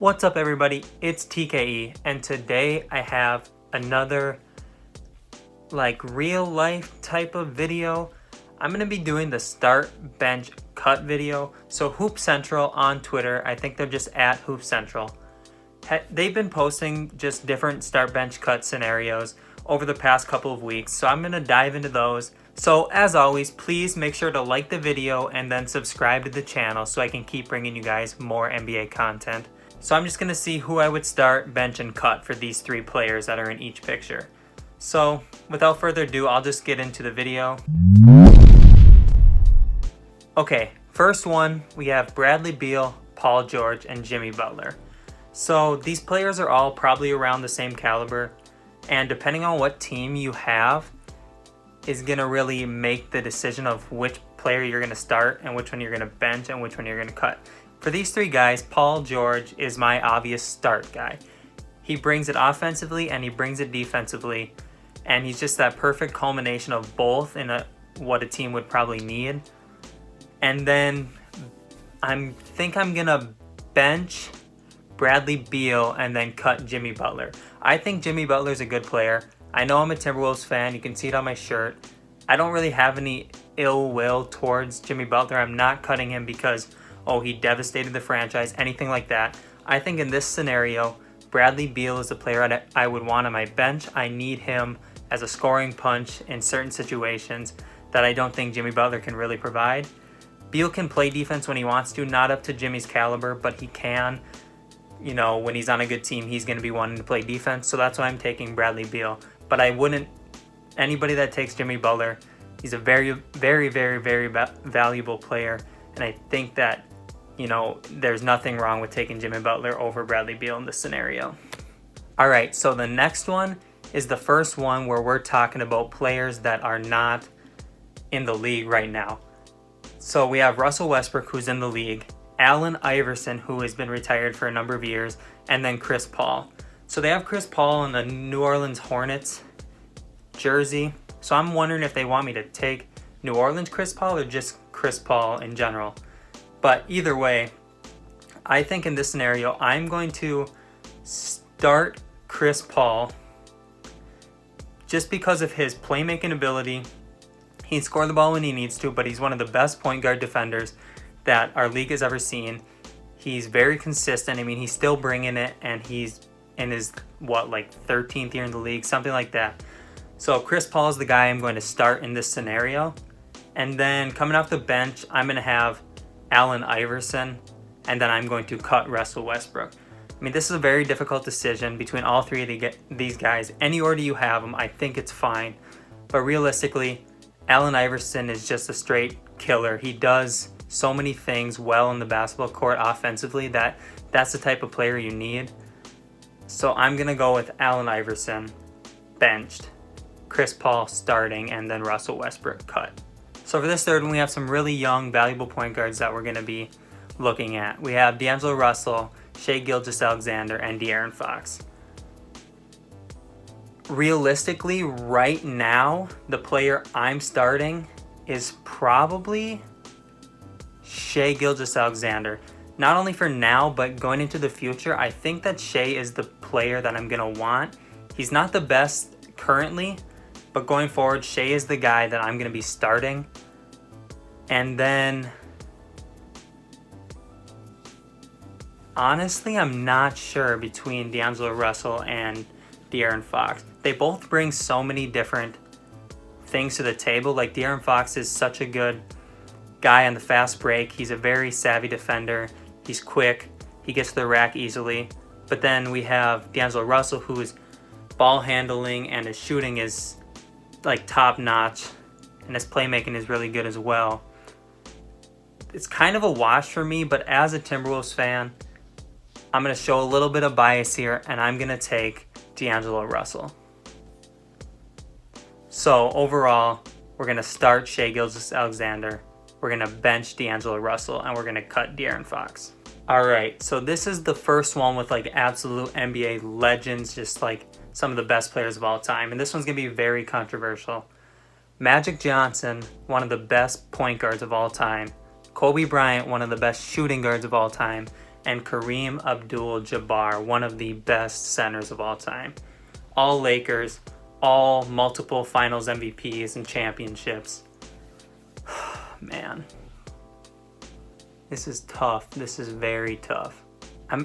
What's up everybody, it's TKE and today I have another real life type of video. I'm going to be doing the start bench cut video. So Hoop Central on Twitter, I think they're just at Hoop Central. They've been posting just different start bench cut scenarios over the past couple of weeks. So I'm going to dive into those. So as always, please make sure to like the video and then subscribe to the channel so I can keep bringing you guys more NBA content. So I'm just going to see who I would start, bench, and cut for these three players that are in each picture. So without further ado, I'll just get into the video. Okay, first one, we have Bradley Beal, Paul George, and Jimmy Butler. So these players are all probably around the same caliber, and depending on what team you have is going to really make the decision of which player you're going to start and which one you're going to bench and which one you're going to cut. For these three guys, Paul George is my obvious start guy. He brings it offensively and he brings it defensively, and he's just that perfect culmination of both in what a team would probably need. And then I think I'm gonna bench Bradley Beal and then cut Jimmy Butler. I think Jimmy Butler's a good player. I know I'm a Timberwolves fan, you can see it on my shirt. I don't really have any ill will towards Jimmy Butler. I'm not cutting him because he devastated the franchise, anything like that. I think in this scenario, Bradley Beal is the player I would want on my bench. I need him as a scoring punch in certain situations that I don't think Jimmy Butler can really provide. Beal can play defense when he wants to, not up to Jimmy's caliber, but he can. You know, when he's on a good team, he's going to be wanting to play defense, so that's why I'm taking Bradley Beal. But I wouldn't, anybody that takes Jimmy Butler, he's a very, very, very, very valuable player, and I think that there's nothing wrong with taking Jimmy Butler over Bradley Beal in this scenario. All right, so the next one is the first one where we're talking about players that are not in the league right now. So we have Russell Westbrook, who's in the league, Allen Iverson, who has been retired for a number of years, and then Chris Paul. So they have Chris Paul in the New Orleans Hornets jersey. So I'm wondering if they want me to take New Orleans Chris Paul or just Chris Paul in general. But either way, I think in this scenario, I'm going to start Chris Paul just because of his playmaking ability. He can score the ball when he needs to, but he's one of the best point guard defenders that our league has ever seen. He's very consistent. I mean, he's still bringing it, and he's in his, 13th year in the league, something like that. So Chris Paul is the guy I'm going to start in this scenario. And then coming off the bench, I'm going to have Allen Iverson, and then I'm going to cut Russell Westbrook. I mean, this is a very difficult decision between all three of these guys. Any order you have them, I think it's fine. But realistically, Allen Iverson is just a straight killer. He does so many things well in the basketball court offensively that's the type of player you need. So I'm going to go with Allen Iverson benched, Chris Paul starting, and then Russell Westbrook cut. So for this third one, we have some really young, valuable point guards that we're going to be looking at. We have D'Angelo Russell, Shai Gilgeous-Alexander, and De'Aaron Fox. Realistically, right now, the player I'm starting is probably Shai Gilgeous-Alexander. Not only for now, but going into the future, I think that Shai is the player that I'm going to want. He's not the best currently, but going forward, Shai is the guy that I'm going to be starting. And then, honestly, I'm not sure between D'Angelo Russell and De'Aaron Fox. They both bring so many different things to the table. Like, De'Aaron Fox is such a good guy on the fast break. He's a very savvy defender. He's quick. He gets to the rack easily. But then we have D'Angelo Russell, who's ball handling and his shooting is top notch, and his playmaking is really good as well. It's kind of a wash for me, but as a Timberwolves fan, I'm going to show a little bit of bias here, and I'm going to take D'Angelo Russell. So overall, we're going to start Shai Gilgeous-Alexander, we're going to bench D'Angelo Russell, and we're going to cut De'Aaron Fox. All right, so this is the first one with absolute NBA legends, just some of the best players of all time. And this one's going to be very controversial. Magic Johnson, one of the best point guards of all time. Kobe Bryant, one of the best shooting guards of all time. and Kareem Abdul-Jabbar, one of the best centers of all time. All Lakers, all multiple finals MVPs and championships. Man, this is tough. This is very tough.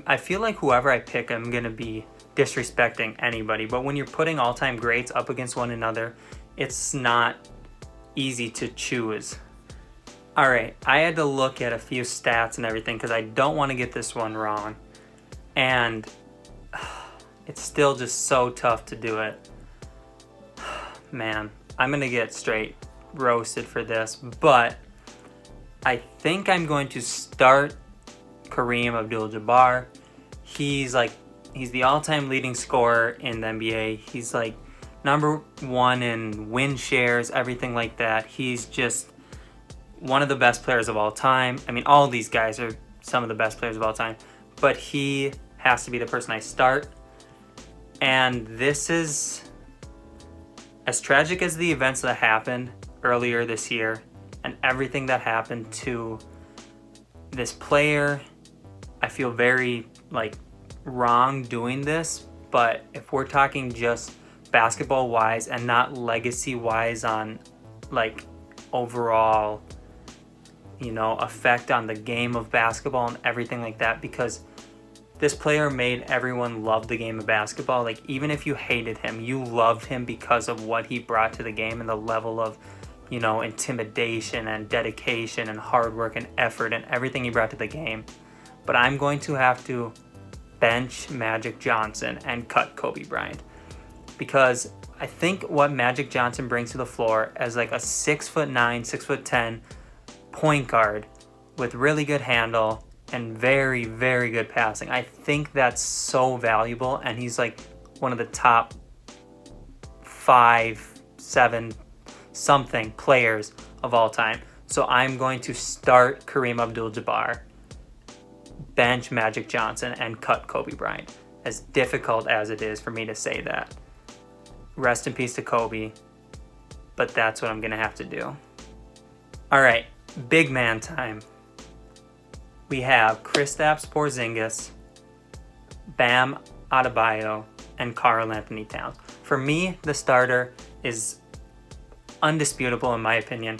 I feel like whoever I pick, I'm going to be disrespecting anybody. But when you're putting all-time greats up against one another, it's not easy to choose. All right, I had to look at a few stats and everything because I don't want to get this one wrong. And it's still just so tough to do it. Man, I'm going to get straight roasted for this, but I think I'm going to start Kareem Abdul-Jabbar. He's the all-time leading scorer in the NBA. He's like number one in win shares, everything like that. He's just one of the best players of all time. I mean, all these guys are some of the best players of all time, but he has to be the person I start. And this is as tragic as the events that happened earlier this year and everything that happened to this player. I feel very wrong doing this, but if we're talking just basketball wise and not legacy wise on overall effect on the game of basketball and everything like that, because this player made everyone love the game of basketball. Even if you hated him, you loved him because of what he brought to the game and the level of intimidation and dedication and hard work and effort and everything he brought to the game. But I'm going to have to bench Magic Johnson and cut Kobe Bryant, because I think what Magic Johnson brings to the floor as a 6'9", 6'10" point guard with really good handle and very, very good passing, I think that's so valuable, and he's one of the top 5, 7 something players of all time. So I'm going to start Kareem Abdul-Jabbar, bench Magic Johnson, and cut Kobe Bryant. As difficult as it is for me to say that. Rest in peace to Kobe, but that's what I'm going to have to do. All right, big man time. We have Kristaps Porzingis, Bam Adebayo, and Karl Anthony Towns. For me, the starter is undisputable in my opinion,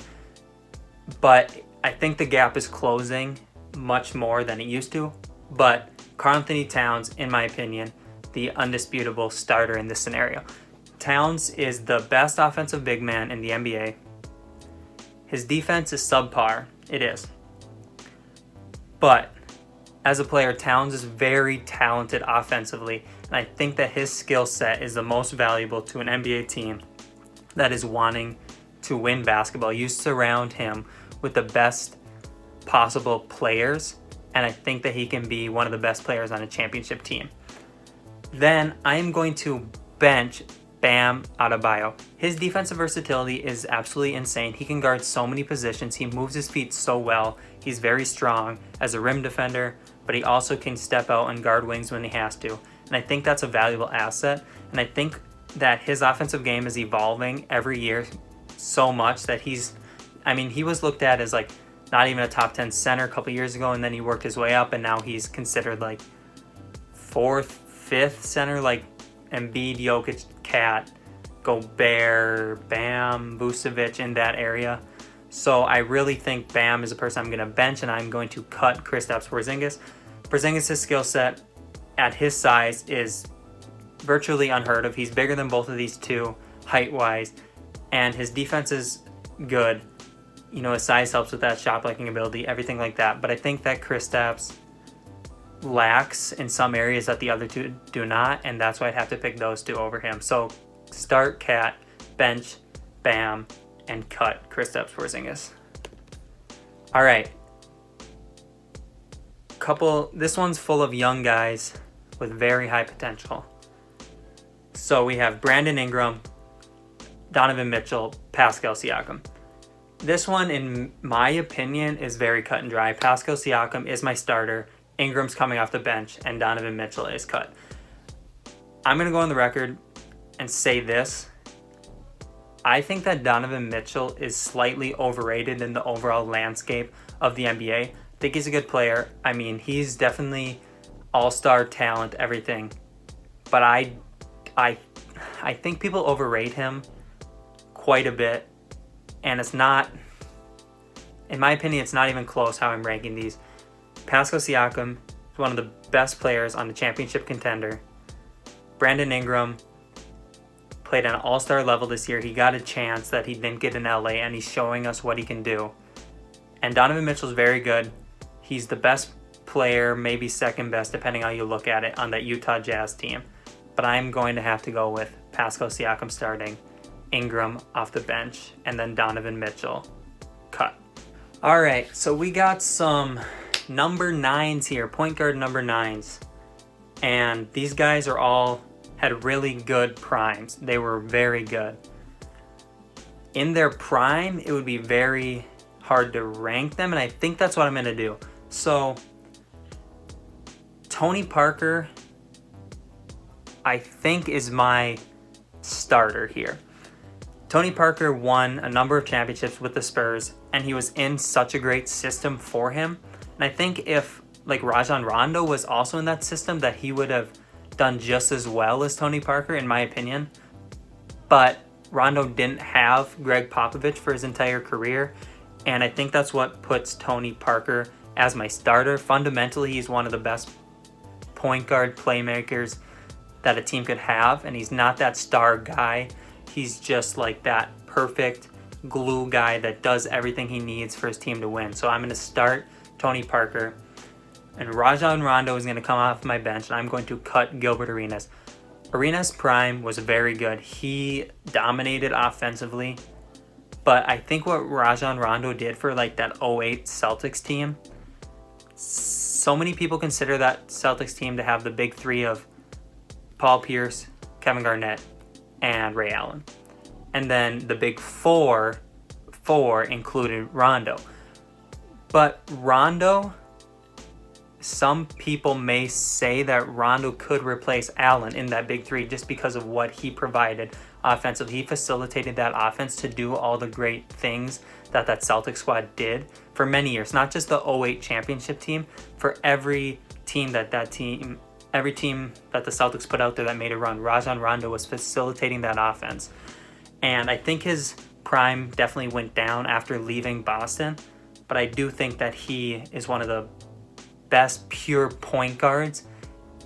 but I think the gap is closing much more than it used to. But Karl Anthony Towns, in my opinion, the undisputable starter in this scenario. Towns is the best offensive big man in the NBA. His defense is subpar. It is. But as a player, Towns is very talented offensively, and I think that his skill set is the most valuable to an NBA team that is wanting to win basketball. You surround him with the best possible players, and I think that he can be one of the best players on a championship team. Then I am going to bench Bam Adebayo. His defensive versatility is absolutely insane. He can guard so many positions. He moves his feet so well. He's very strong as a rim defender, but he also can step out and guard wings when he has to. And I think that's a valuable asset. And I think that his offensive game is evolving every year so much that he was looked at as not even a top 10 center a couple years ago, and then he worked his way up, and now he's considered 4th, 5th center, Embiid, Jokic, Cat, Gobert, Bam, Vucevic, in that area. So I really think Bam is a person I'm going to bench, and I'm going to cut Kristaps Porzingis. Porzingis' skill set at his size is virtually unheard of. He's bigger than both of these two height-wise, and his defense is good. His size helps with that shot blocking ability, everything like that. But I think that Kristaps lacks in some areas that the other two do not, and that's why I'd have to pick those two over him. So start Cat, bench Bam, and cut Kristaps Porzingis. All right. This one's full of young guys with very high potential. So we have Brandon Ingram, Donovan Mitchell, Pascal Siakam. This one, in my opinion, is very cut and dry. Pascal Siakam is my starter. Ingram's coming off the bench, and Donovan Mitchell is cut. I'm going to go on the record and say this. I think that Donovan Mitchell is slightly overrated in the overall landscape of the NBA. think he's a good player. I mean, he's definitely all-star talent, everything. But I think people overrate him quite a bit, and it's not, in my opinion, it's not even close how I'm ranking these. Pascal Siakam is one of the best players on the championship contender. Brandon Ingram played on an all-star level this year. He got a chance that he didn't get in LA, and he's showing us what he can do. And Donovan Mitchell's very good. He's the best player, maybe second best, depending how you look at it, on that Utah Jazz team. But I'm going to have to go with Pascal Siakam starting, Ingram off the bench, and then Donovan Mitchell cut. All right, so we got some number 9s here, point guard number 9s. And these guys are all had really good primes. They were very good. In their prime, it would be very hard to rank them, and I think that's what I'm going to do. So, Tony Parker, I think, is my starter here. Tony Parker won a number of championships with the Spurs, and he was in such a great system for him. And I think if like Rajon Rondo was also in that system, that he would have done just as well as Tony Parker, in my opinion. But Rondo didn't have Greg Popovich for his entire career, and I think that's what puts Tony Parker as my starter. Fundamentally, he's one of the best point guard playmakers that a team could have, and he's not that star guy. He's just like that perfect glue guy that does everything he needs for his team to win. So I'm going to start Tony Parker, and Rajon Rondo is going to come off my bench, and I'm going to cut Gilbert Arenas. Arenas' prime was very good. He dominated offensively, but I think what Rajon Rondo did for like that 08 Celtics team, so many people consider that Celtics team to have the big three of Paul Pierce, Kevin Garnett, and Ray Allen. And then the big four included Rondo. But Rondo, some people may say that Rondo could replace Allen in that big three just because of what he provided offensively. He facilitated that offense to do all the great things that Celtics squad did for many years. Not just the 08 championship team, for every team that the Celtics put out there that made a run, Rajon Rondo was facilitating that offense. And I think his prime definitely went down after leaving Boston, but I do think that he is one of the best pure point guards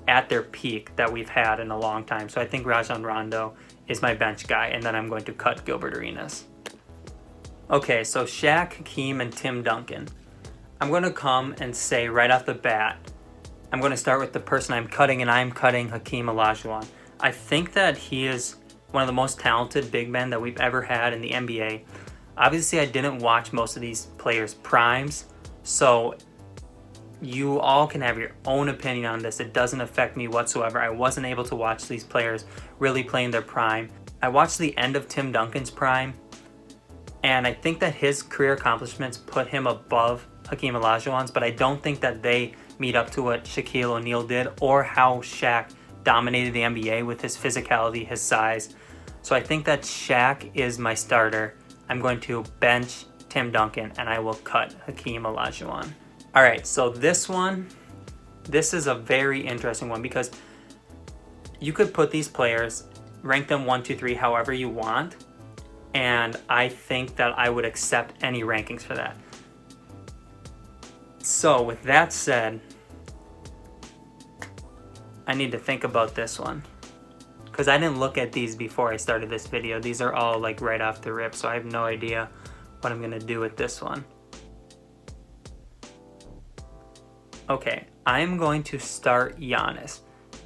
at their peak that we've had in a long time. So I think Rajon Rondo is my bench guy, and then I'm going to cut Gilbert Arenas. Okay, so Shaq, Hakeem, and Tim Duncan. I'm going to come and say right off the bat, I'm going to start with the person I'm cutting, and I'm cutting Hakeem Olajuwon. I think that he is one of the most talented big men that we've ever had in the NBA. Obviously, I didn't watch most of these players' primes, so you all can have your own opinion on this. It doesn't affect me whatsoever. I wasn't able to watch these players really play in their prime. I watched the end of Tim Duncan's prime, and I think that his career accomplishments put him above Hakeem Olajuwon's, but I don't think that they meet up to what Shaquille O'Neal did or how Shaq dominated the NBA with his physicality, his size. So I think that Shaq is my starter. I'm going to bench Tim Duncan, and I will cut Hakeem Olajuwon. All right, so this is a very interesting one because you could put these players, rank them 1, 2, 3, however you want, and I think that I would accept any rankings for that. So with that said, I need to think about this one because I didn't look at these before I started this video. These are all like right off the rip, so I have no idea what I'm gonna do with this one. Okay, I'm going to start Giannis.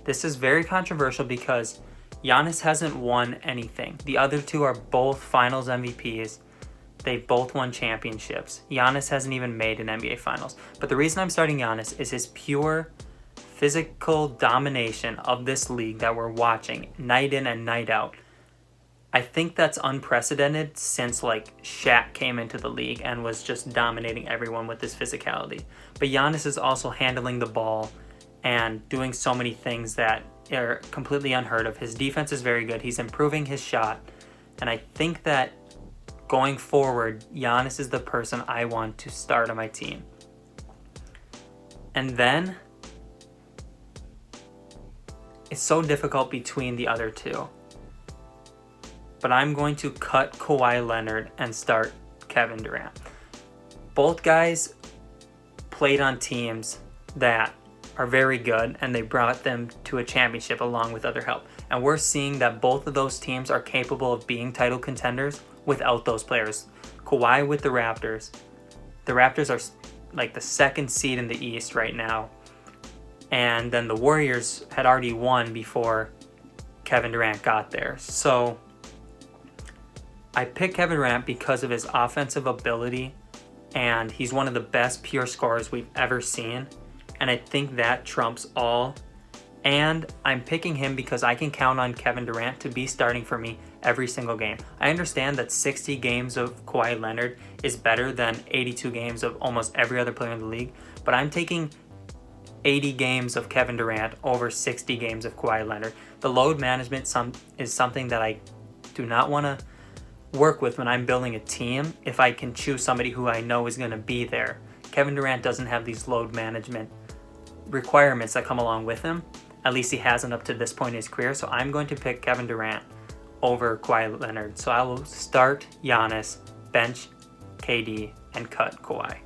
This is very controversial because Giannis hasn't won anything. The other two are both finals MVPs. They both won championships. Giannis hasn't even made an NBA Finals. But the reason I'm starting Giannis is his pure physical domination of this league that we're watching night in and night out. I think that's unprecedented since like Shaq came into the league and was just dominating everyone with his physicality. But Giannis is also handling the ball and doing so many things that are completely unheard of. His defense is very good. He's improving his shot. And I think that going forward, Giannis is the person I want to start on my team. And then it's so difficult between the other two. But I'm going to cut Kawhi Leonard and start Kevin Durant. Both guys played on teams that are very good, and they brought them to a championship along with other help. And we're seeing that both of those teams are capable of being title contenders without those players. Kawhi with the Raptors. The Raptors are like the second seed in the East right now. And then the Warriors had already won before Kevin Durant got there. So I picked Kevin Durant because of his offensive ability, and he's one of the best pure scorers we've ever seen. And I think that trumps all. And I'm picking him because I can count on Kevin Durant to be starting for me every single game. I understand that 60 games of Kawhi Leonard is better than 82 games of almost every other player in the league, but I'm taking 80 games of Kevin Durant over 60 games of Kawhi Leonard. The load management is something that I do not want to work with when I'm building a team if I can choose somebody who I know is going to be there. Kevin Durant doesn't have these load management requirements that come along with him. At least he hasn't up to this point in his career. So I'm going to pick Kevin Durant over Kawhi Leonard. So I will start Giannis, bench KD, and cut Kawhi.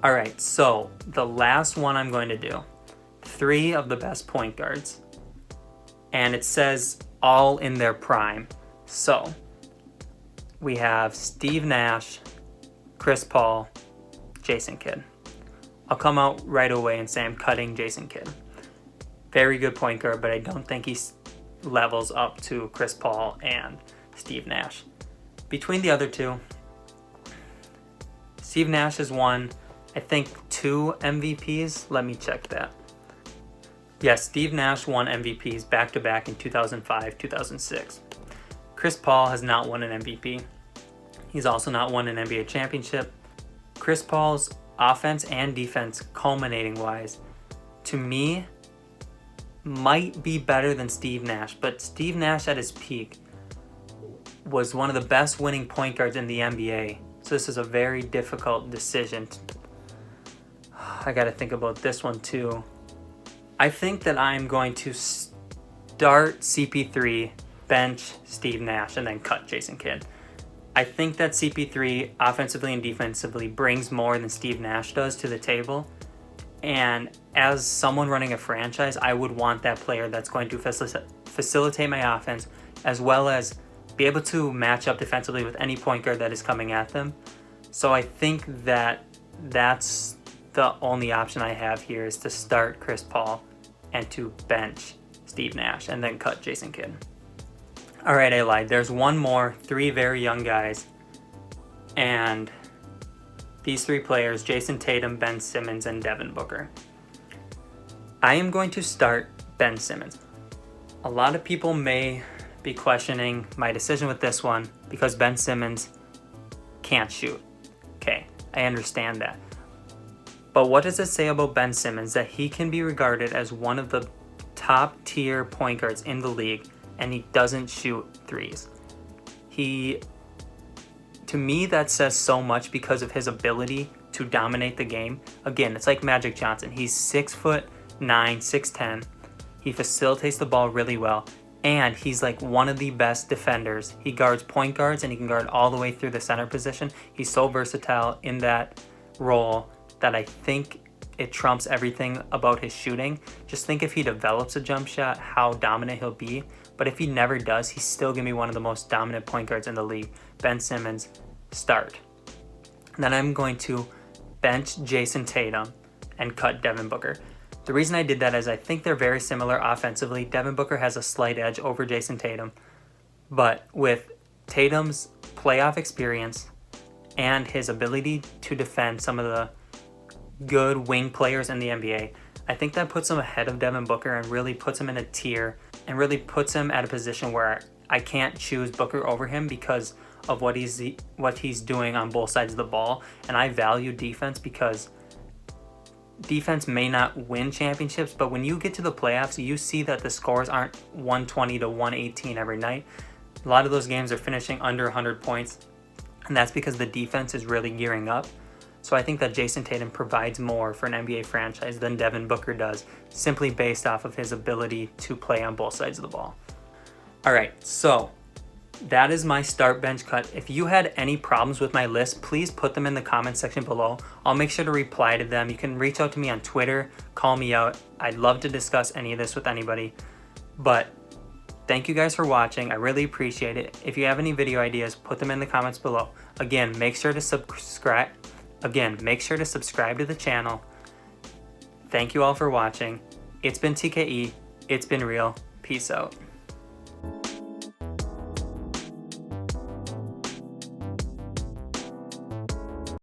All right, so the last one I'm going to do, 3 of the best point guards. And it says all in their prime. So we have Steve Nash, Chris Paul, Jason Kidd. I'll come out right away and say I'm cutting Jason Kidd. Very good point guard, but I don't think he levels up to Chris Paul and Steve Nash. Between the other two, Steve Nash has won, I think, 2 MVPs. Let me check that. Yes, Steve Nash won MVPs back-to-back in 2005, 2006. Chris Paul has not won an MVP. He's also not won an NBA championship. Chris Paul's offense and defense, culminating-wise, to me, might be better than Steve Nash. But Steve Nash at his peak was one of the best winning point guards in the NBA. So this is a very difficult decision. I got to think about this one too. I think that I'm going to start CP3, bench Steve Nash, and then cut Jason Kidd. I think that CP3 offensively and defensively brings more than Steve Nash does to the table. And as someone running a franchise, I would want that player that's going to facilitate my offense, as well as be able to match up defensively with any point guard that is coming at them. So I think that that's the only option I have here, is to start Chris Paul and to bench Steve Nash and then cut Jason Kidd. All right, I lied. There's one more, 3 very young guys. And these 3 players, Jason Tatum, Ben Simmons, and Devin Booker. I am going to start Ben Simmons. A lot of people may be questioning my decision with this one because Ben Simmons can't shoot. Okay, I understand that. But what does it say about Ben Simmons that he can be regarded as one of the top tier point guards in the league and he doesn't shoot threes? To me, that says so much because of his ability to dominate the game. Again, it's like Magic Johnson. He's 6'9", 6'10". He facilitates the ball really well, and he's like one of the best defenders. He guards point guards, and he can guard all the way through the center position. He's so versatile in that role that I think it trumps everything about his shooting. Just think if he develops a jump shot, how dominant he'll be. But if he never does, he's still going to be one of the most dominant point guards in the league. Ben Simmons, start. Then I'm going to bench Jason Tatum and cut Devin Booker. The reason I did that is I think they're very similar offensively. Devin Booker has a slight edge over Jason Tatum. But with Tatum's playoff experience and his ability to defend some of the good wing players in the NBA, I think that puts him ahead of Devin Booker and really puts him in a tier and really puts him at a position where I can't choose Booker over him because of what he's doing on both sides of the ball. And I value defense because defense may not win championships, but when you get to the playoffs, you see that the scores aren't 120 to 118 every night. A lot of those games are finishing under 100 points, and that's because the defense is really gearing up. So I think that Jason Tatum provides more for an NBA franchise than Devin Booker does, simply based off of his ability to play on both sides of the ball. All right, so that is my start bench cut. If you had any problems with my list, please put them in the comment section below. I'll make sure to reply to them. You can reach out to me on Twitter, call me out. I'd love to discuss any of this with anybody. But thank you guys for watching. I really appreciate it. If you have any video ideas, put them in the comments below. Again, make sure to subscribe. Make sure to subscribe to the channel. Thank you all for watching. It's been TKE. It's been real. Peace out.